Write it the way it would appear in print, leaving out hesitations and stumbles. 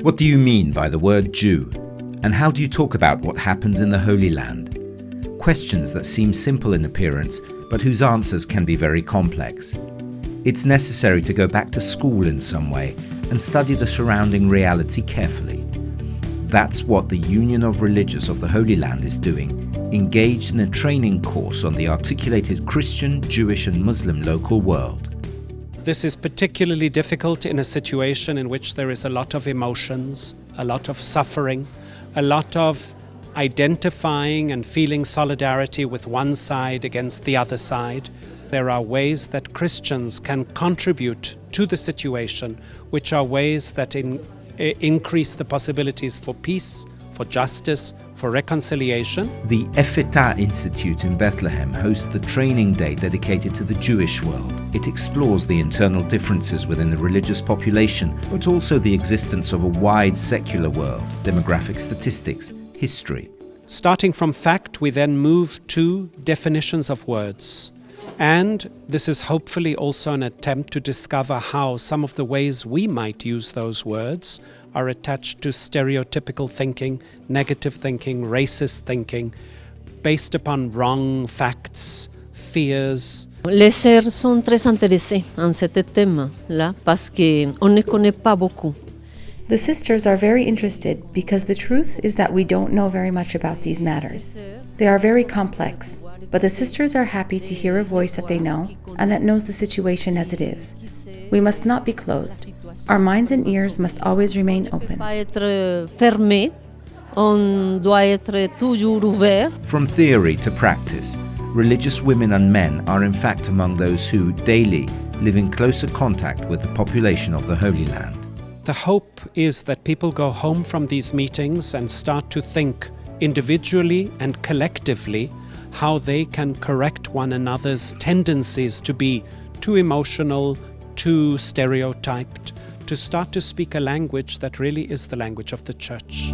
What do you mean by the word Jew? And how do you talk about what happens in the Holy Land? Questions that seem simple in appearance, but whose answers can be very complex. It's necessary to go back to school in some way and study the surrounding reality carefully. That's what the Union of Religious of the Holy Land is doing, engaged in a training course on the articulated Christian, Jewish and Muslim local world. This is particularly difficult in a situation in which there is a lot of emotions, a lot of suffering, a lot of identifying and feeling solidarity with one side against the other side. There are ways that Christians can contribute to the situation, which are ways that increase the possibilities for peace, for justice, for reconciliation. The Effeta Institute in Bethlehem hosts the training day dedicated to the Jewish world. It explores the internal differences within the religious population, but also the existence of a wide secular world, demographic statistics, history. Starting from fact, we then move to definitions of words. And this is hopefully also an attempt to discover how some of the ways we might use those words are attached to stereotypical thinking, negative thinking, racist thinking, based upon wrong facts, fears. Les sœurs sont très intéressées en ce thème-là parce qu'on ne connaît pas beaucoup. The sisters are very interested because the truth is that we don't know very much about these matters. They are very complex, but the sisters are happy to hear a voice that they know and that knows the situation as it is. We must not be closed. Our minds and ears must always remain open. From theory to practice, religious women and men are in fact among those who, daily, live in closer contact with the population of the Holy Land. The hope is that people go home from these meetings and start to think individually and collectively how they can correct one another's tendencies to be too emotional, too stereotyped, to start to speak a language that really is the language of the Church.